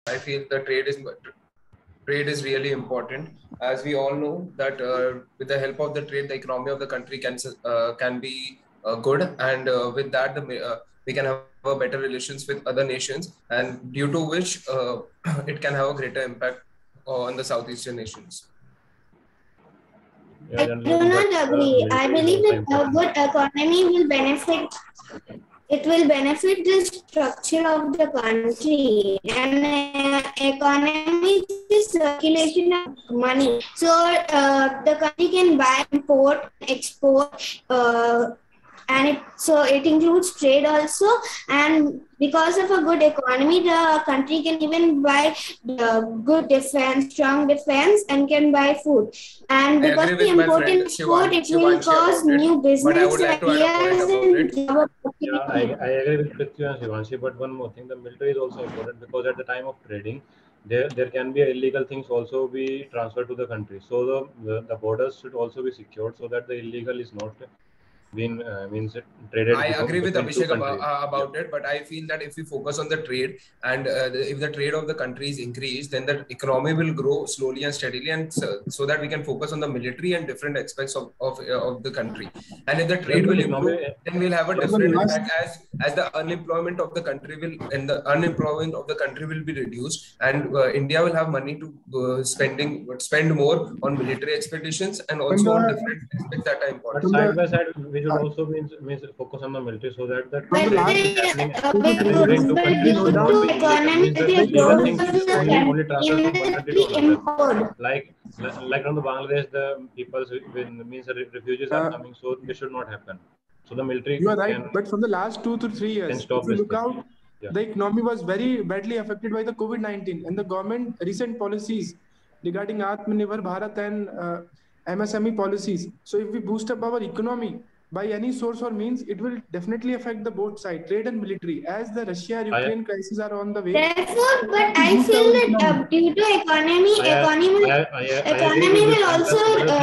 I feel the trade is really important, as we all know that with the help of the trade, the economy of the country can be good, and with that, we can have a better relations with other nations, and due to which it can have a greater impact on the Southeastern nations. I do not agree. I believe that a good economy will benefit. It will benefit the structure of the country, and economy is the circulation of money. So the country can buy, import, export, and it includes trade also. And because of a good economy, the country can even buy good defense, strong defense, and can buy food. And because of the import and export, it will cause new business ideas and job opportunities. I agree with Prithvi and Shivanshi, but one more thing, the military is also important, because at the time of trading, there can be illegal things also be transferred to the country. So the borders should also be secured, so that the illegal is not been means traded. I agree with Abhishek about it, but I feel that if we focus on the trade, and if the trade of the countries increase, then the economy will grow slowly and steadily, and so that we can focus on the military and different aspects of the country. And if the trade will improve, then we'll have a different impact, as the unemployment of the country will be reduced, and India will have money to spend more on military expeditions and also on different aspects that are important. But side by side, we should also means focus on the military, so that like from the Bangladesh, the people means the refugees are coming, so this should not happen. So the military. You are right, but from the last 2 to 3 years, if you look out, the economy was very badly affected by the COVID-19, and the government recent policies regarding Atmanirbhar Bharat and MSME policies. So if we boost up our economy by any source or means, it will definitely affect the both sides, trade and military, as the Russia-Ukraine crisis are on the way. Therefore, but I feel that due to economy will also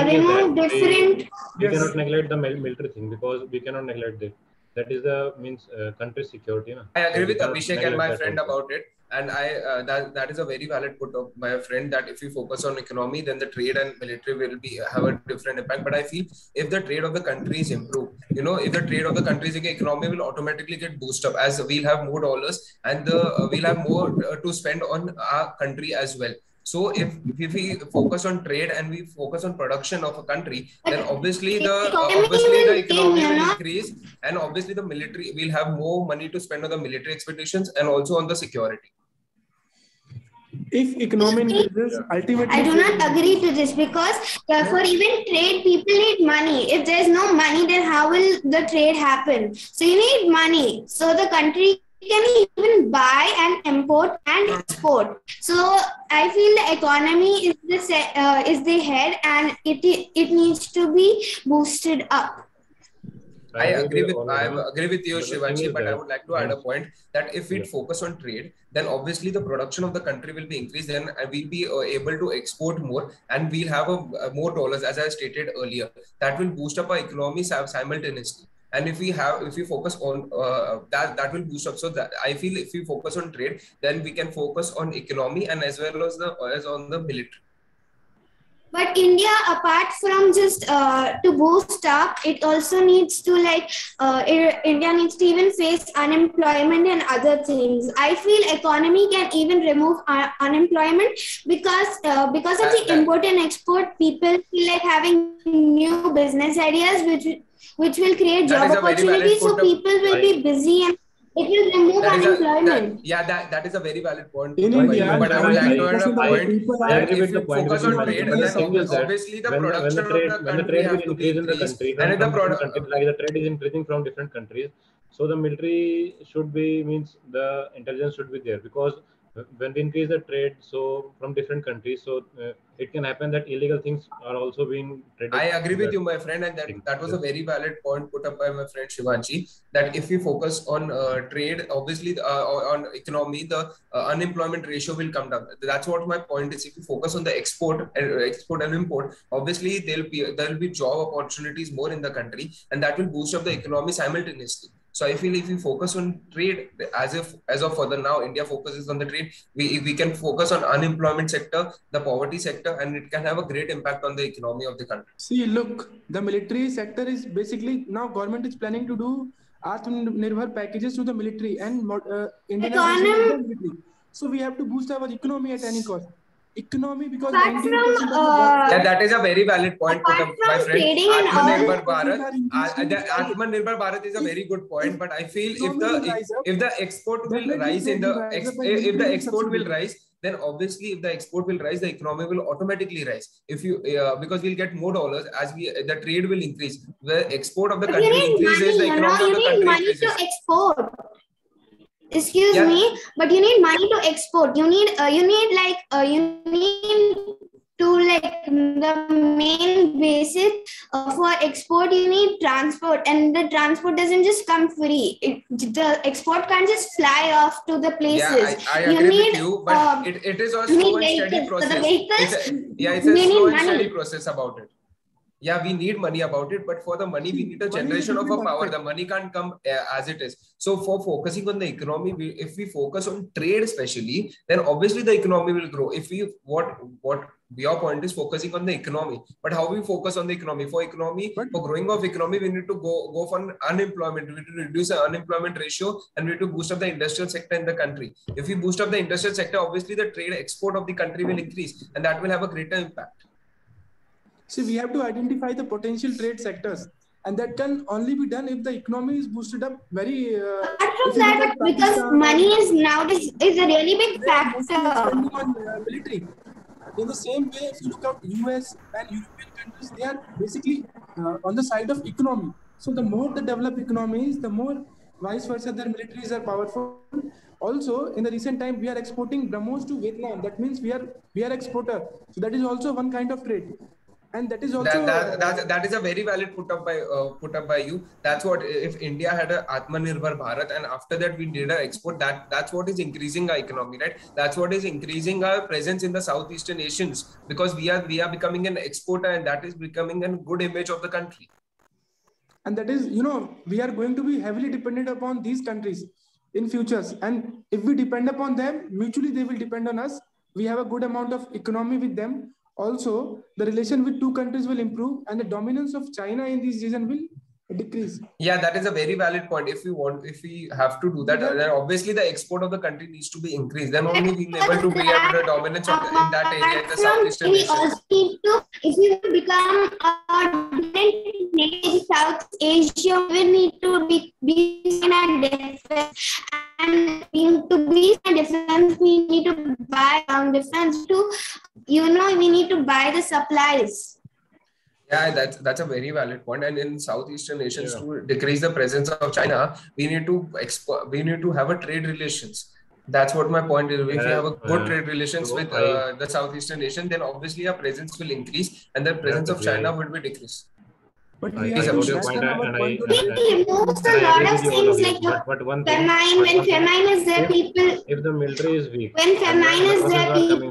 remove different. We cannot neglect the military thing, because we cannot neglect it. That is the means country security. Na? I agree with Abhishek and my friend about it. And that is a very valid put of my friend, that if we focus on economy, then the trade and military will have a different impact. But I feel if the trade of the countries improve, if the trade of the countries, economy will automatically get boosted up, as we'll have more dollars, and we'll have more to spend on our country as well. So if we focus on trade and we focus on production of a country, then obviously the economy will increase, and obviously the military will have more money to spend on the military expeditions and also on the security. If economy increases, ultimately... I do not agree to this, because for even trade, people need money. If there's no money, then how will the trade happen? So you need money. So the country can even buy and import and export. So I feel the economy is the head, and it needs to be boosted up. I agree with you, Shivanshi, but I would like to add a point that if we focus on trade, then obviously the production of the country will be increased, then we'll be able to export more, and we'll have more dollars, as I stated earlier. That will boost up our economy simultaneously. And if we focus on that will boost up. So that I feel if we focus on trade, then we can focus on economy and as well as on the military. But India, apart from just to boost up, it also needs to India needs to even face unemployment and other things. I feel economy can even remove unemployment, because of the import and export, people feel like having new business ideas which will create job opportunities. So people will be busy, and it will remove unemployment. That is a very valid point. But I would like to add a point. If you focus on trade, obviously the production when the trade will increase in the country, like the trade is increasing from different countries, so the military should be, means the intelligence should be there, because when we increase the trade, so from different countries, so it can happen that illegal things are also being traded. I agree with you, my friend, and that was a very valid point put up by my friend Shivanshi, that if we focus on trade, obviously on economy, the unemployment ratio will come down. That's what my point is. If you focus on the export and import, obviously there will be job opportunities more in the country, and that will boost up the economy simultaneously. So I feel if we focus on trade, as of further now, India focuses on the trade, we can focus on unemployment sector, the poverty sector, and it can have a great impact on the economy of the country. See, look, the military sector is basically now government is planning to do Atmanirbhar packages to the military and Indianization of the military. So we have to boost our economy at any cost. Economy, because 90% of the yeah, that is a very valid point put up by friend. Atmanirbhar Bharat is a very good point, but I feel if the export will rise then obviously if the export will rise, the economy will automatically rise. If you because we'll get more dollars as the trade will increase. The export of the country increases, the economy of the country increases. You need money to export. Excuse me, but you need money to export. You need to like the main basis for export. You need transport, and the transport doesn't just come free. The export can't just fly off to the places. Yeah, I agree with you, but it is a slow and steady process. It's a slow and steady process about it. Yeah, we need money about it, but for the money, we need a generation of a power. The money can't come as it is. So for focusing on the economy, if we focus on trade especially, then obviously the economy will grow. If we, what your point is focusing on the economy, but how we focus on the economy? For growing of economy, we need to go for unemployment. We need to reduce the unemployment ratio, and we need to boost up the industrial sector in the country. If we boost up the industrial sector, obviously the trade export of the country will increase, and that will have a greater impact. See, we have to identify the potential trade sectors, and that can only be done if the economy is boosted up very. Apart from that, because money is nowadays is a really big factor. On military. In the same way, if you look at US and European countries, they are basically on the side of economy. So the more the developed economies, the more vice versa their militaries are powerful. Also, in the recent time, we are exporting BrahMos to Vietnam. That means we are exporter. So that is also one kind of trade. And that is also that is a very valid put up by you. That's what, if India had a Atmanirbhar Bharat and after that we did our export, that's what is increasing our economy, right? That's what is increasing our presence in the Southeastern nations, because we are becoming an exporter, and that is becoming a good image of the country. And that is, we are going to be heavily dependent upon these countries in futures. And if we depend upon them, mutually they will depend on us. We have a good amount of economy with them. Also, the relation with two countries will improve, and the dominance of China in this region will decrease. Yeah, that is a very valid point. If we have to do that, then obviously the export of the country needs to be increased. Then only we'll be able to have the dominance in that area, in the Southeastern nations. If you become a dominant nation in South Asia, we need to be in a defense. And to be in defense, we need to buy defense to, we need to buy the supplies. Yeah, that's a very valid point. And in Southeastern nations, to decrease the presence of China, we need to have a trade relations. That's what my point is. If you have a good trade relations with the Southeastern nation, then obviously our presence will increase, and the presence of China would be decreased. But I got your point, and I removes a lot of things like famine. When famine is there, people. If the military is weak, when famine is there, people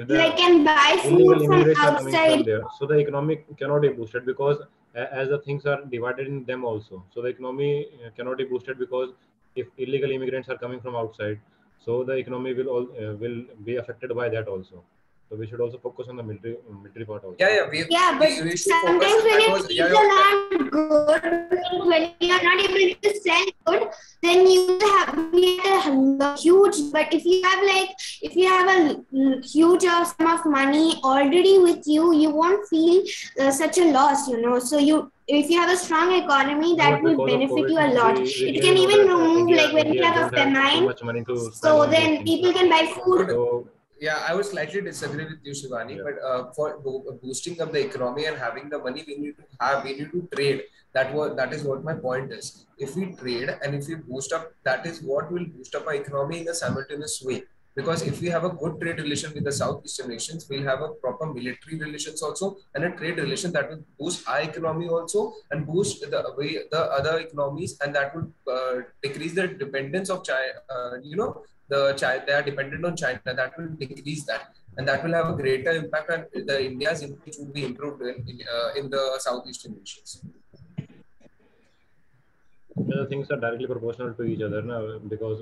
they can buy food from outside. So the economy cannot be boosted, because as the things are divided in them also. So the economy cannot be boosted, because if illegal immigrants are coming from outside, so the economy will be affected by that also. So we should also focus on the military part also. But sometimes when your people aren't good, when you're not able to sell good, then you have a huge. But if you have a huge sum of money already with you, you won't feel such a loss, So if you have a strong economy, that will benefit you a lot. It can even remove, like when you have a famine, so then people can buy food. Yeah, I would slightly disagree with you, Shivani, but for boosting up the economy and having the money, we need to trade. That is what my point is. If we trade and if we boost up, that is what will boost up our economy in a simultaneous way. Because if we have a good trade relation with the Southeastern nations, we'll have a proper military relations also, and a trade relation that will boost our economy also and boost the other economies, and that will decrease the dependence of China. They are dependent on China. That will decrease that, and that will have a greater impact, and the India's image will be improved in the Southeastern nations. The things are directly proportional to each other now, because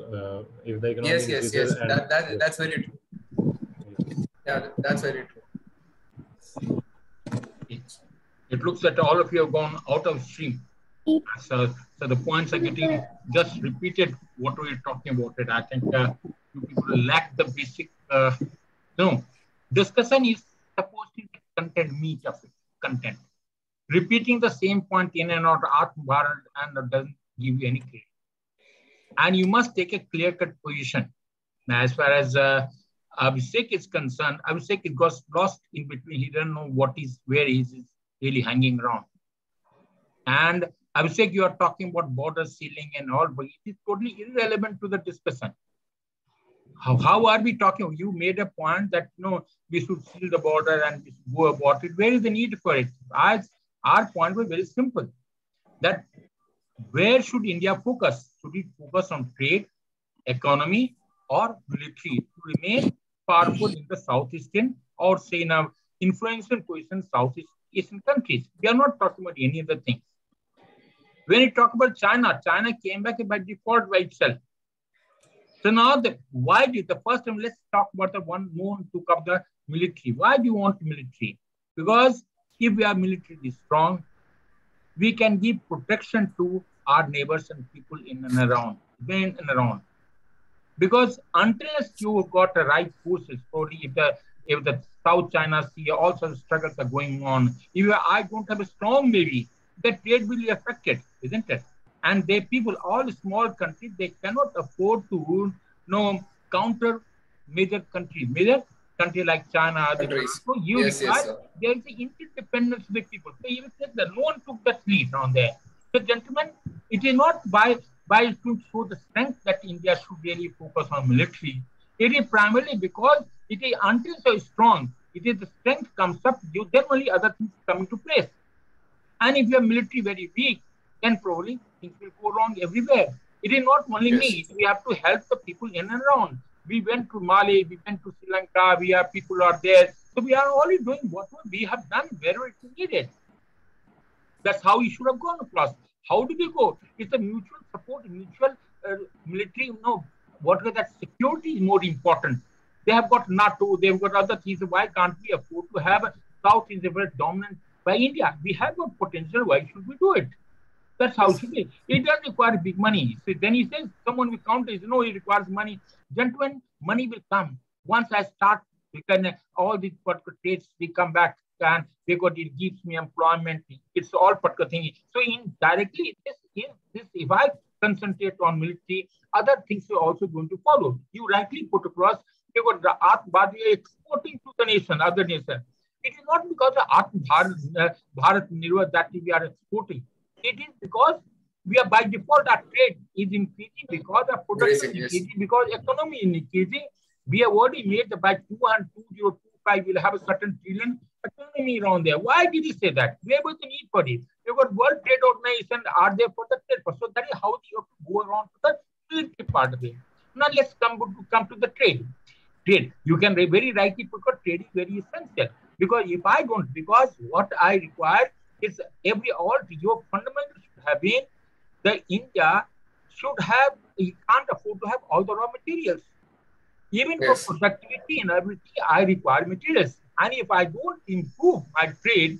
if the economy increases, yes. and That's very true. Yeah, that's very true. It looks that all of you have gone out of stream. So the points are getting just repeated. What were you talking about? It. I think you people lack the basic. No, discussion is supposed to be content, meat of it, content. Repeating the same point in and out, and doesn't give you any credit. And you must take a clear-cut position. Now, as far as Abhishek is concerned, Abhishek it got lost in between. He doesn't know where he's really hanging around. And Abhishek, you are talking about border sealing and all, but it is totally irrelevant to the discussion. How are we talking? You made a point that we should seal the border and we should go about it. Where is the need for it? Our point was very simple. That where should India focus? Should it focus on trade, economy, or military to remain powerful in the Southeastern, or say in a influential position Southeast Asian countries? We are not talking about any other things. When you talk about China, China came back by default by itself. So now, why did the first time? Let's talk about the one more took up the military. Why do you want military? Because if we are militarily strong, we can give protection to our neighbors and people in and around. Because unless you got the right forces, probably if the South China Sea, also the struggles are going on. If I don't have a strong navy, the trade will be affected, isn't it? And people, all small countries, they cannot afford to counter major countries. Major country like China, there is the interdependence with people. So even no one took that lead on there. So gentlemen, it is not by to show the strength that India should really focus on military. It is primarily because it is until so strong, it is the strength comes up, then only other things come into place. And if your military very weak, then probably things will go wrong everywhere. It is not only me. We have to help the people in and around. We went to Mali, we went to Sri Lanka, people are there. So we are only doing what we have done wherever it is needed. That's how we should have gone across. How do we go? It's a mutual support, mutual military, that security is more important. They have got NATO, they've got other things. Why can't we afford to have a South is very dominant by India? We have got potential. Why should we do it? That's how it should be. It doesn't require big money. So then he says, someone will counter, it requires money. Gentlemen, money will come. Once I start, we can, all these particular trades, we come back and it gives me employment. It's all particular thing. So indirectly, if I concentrate on military, other things are also going to follow. You rightly put across, we are exporting to the nation, other nation. It is not because of Bharat Nirva that we are exporting. It is because we are by default, our trade is increasing, because our production is increasing, because economy is increasing. We have already made by 2025, we'll have a certain trillion economy around there. Why did he say that? Where was the need for it? We've got World Trade Organization are there for the trade. So that is how you have to go around to the military part of it. Now let's come to the trade. Trade. You can very rightly put trade is very essential. Because if I don't, because what I require is your fundamental should have been that India should have, you can't afford to have all the raw materials. Even for productivity and everything, I require materials. And if I don't improve my trade,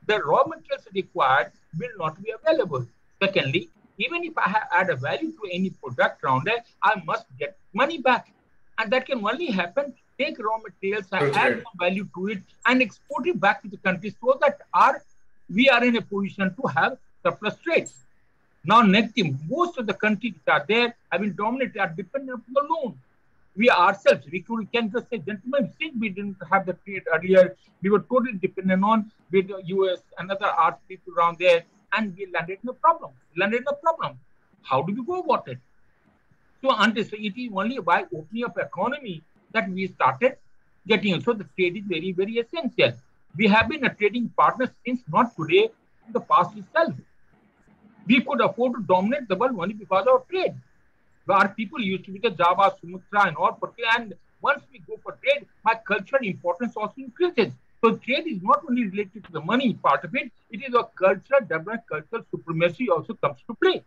the raw materials required will not be available. Secondly, even if I add a value to any product around there, I must get money back. And that can only happen, take raw materials and add some value to it and export it back to the country so that we are in a position to have surplus trade. Now, next thing, most of the countries that are there, dominated, are dependent on the loan. We ourselves, we can just say, gentlemen, since we didn't have the trade earlier, we were totally dependent on with the US and other art people around there, and we landed in a problem. How do we go about it? So it is only by opening up economy that we started getting it. So the trade is very, very essential. We have been a trading partner since not today, in the past itself. We could afford to dominate the world only because of trade. Our people used to be the Java, Sumatra and all, and once we go for trade, my cultural importance also increases. So trade is not only related to the money part of it, it is a cultural development, cultural supremacy also comes to play.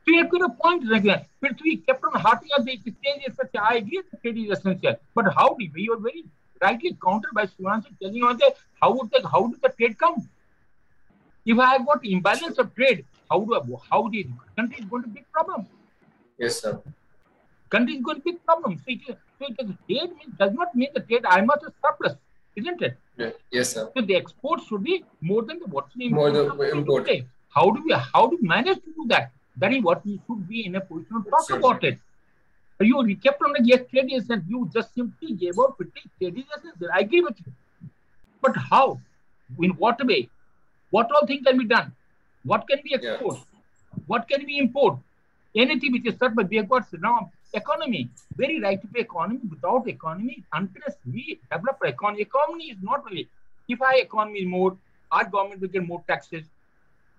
So you could have point like that. But we kept on harping on the exchange is such. I agree that trade is essential. But how did we were very rightly countered by Suvansi telling on the how would the trade come? If I have got imbalance of trade, how the country is going to be a big problem? Yes, sir. Country is going to be a big problem. So trade does not mean the trade I must have surplus, isn't it? Yeah. Yes, sir. So the export should be more than the what's the more the import. How do we manage to do that? That is what we should be in a position to talk about it. You kept on the yes, trade is and you just simply gave out trade is essential. I agree with you. But how? In what way? What all things can be done? What can we export? Yeah. What can we import? Anything which is certain, we have got now economy. Very right to be economy. Without economy, unless we develop economy is not really. If our economy is more, our government will get more taxes.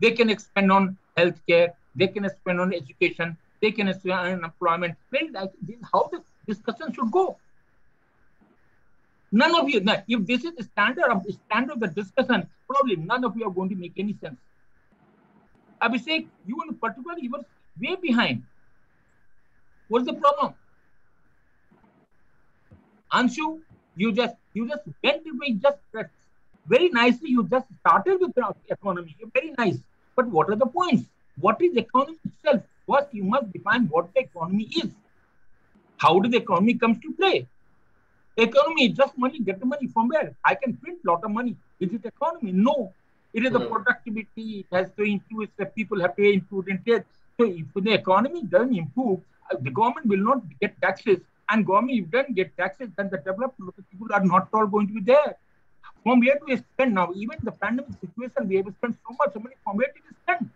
They can spend on healthcare. They can spend on education. They can spend on employment. Very right. This is how the discussion should go. None of you, if this is the standard of the discussion, probably none of you are going to make any sense. Abhishek, you in particular, you were way behind. What's the problem? Anshu, you just went away just very nicely. You just started with the economy. Very nice. But what are the points? What is economy itself? First, you must define what the economy is. How does the economy comes to play? Economy is just money. Get the money from where? I can print a lot of money. Is it economy? No. It is the productivity. It has to improve. The people have to improve in trade. So if the economy doesn't improve, the government will not get taxes. And government, if it doesn't get taxes, then the developed people are not all going to be there. From where do we spend now? Even the pandemic situation, we have spent so much money. From where did we spend?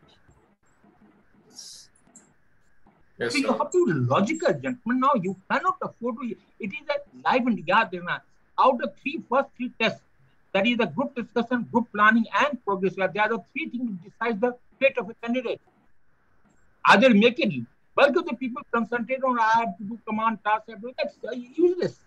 Yes, so you have to be logical, gentlemen. Now you cannot afford to. It is a live and yard. Out of first three tests, that is the group discussion, group planning, and progress. There are the three things that decide the fate of a candidate. Either make it. Bulk of the people concentrate on I have to do command task. That's useless.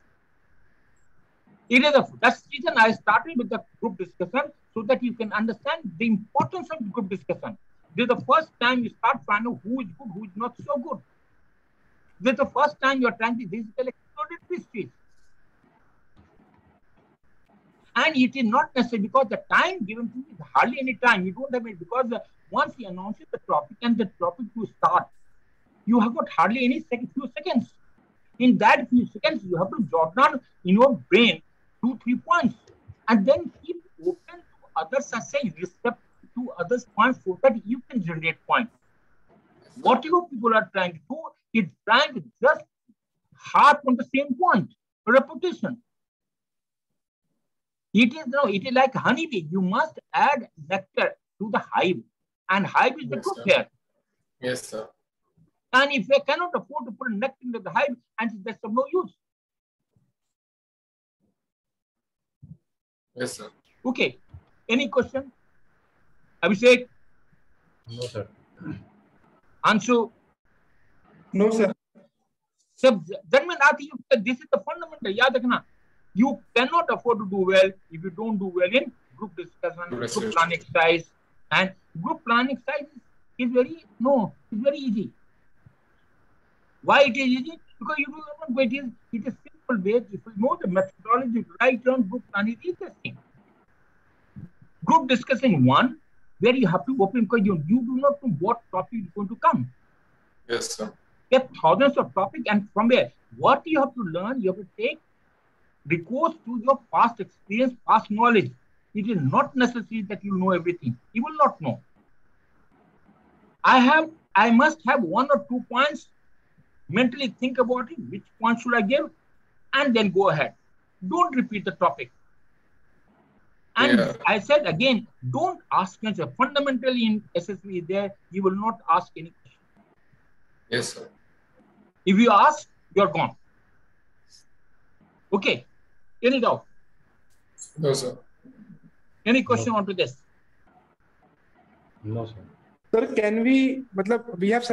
That's the reason I started with the group discussion so that you can understand the importance of the group discussion. This is the first time you start finding out who is good, who is not so good. This is the first time you are trying to digital exploratory stage. And it is not necessary because the time given to you is hardly any time. You don't have it because once he announces the topic and the topic to start, you have got hardly any few seconds. In that few seconds, you have to jot down in your brain 2-3 points and then keep open to others and say respect to others' points so that you can generate points. Whatever people are trying to do is trying to just harp on the same point, repetition. It is like honeybee. You must add nectar to the hive, and hive is the cook here. Yes, sir. And if they cannot afford to put nectar into the hive, and that's of no use. Yes, sir. Okay. Any question? Abhishek? No, sir. Anshu? No, sir. So, gentlemen, I think this is the fundamental. You cannot afford to do well if you don't do well in group discussion, group plan exercise. And group plan exercise is very easy. Why it is easy? Because you do not wait. It is simple way. If you know the methodology, write down group plan is interesting. Group discussion 1, where you have to open because you do not know what topic is going to come. Yes, sir. There are thousands of topics, and from where? What you have to learn, you have to take recourse to your past experience, past knowledge. It is not necessary that you know everything. You will not know. I must have 1 or 2 points. Mentally think about it. Which point should I give? And then go ahead. Don't repeat the topic. And I said again, don't ask questions. Fundamentally in SSB there, you will not ask any question. Yes, sir. If you ask, you're gone. Okay. Any doubt? No, sir. Any question onto this? No, sir. Sir, can we have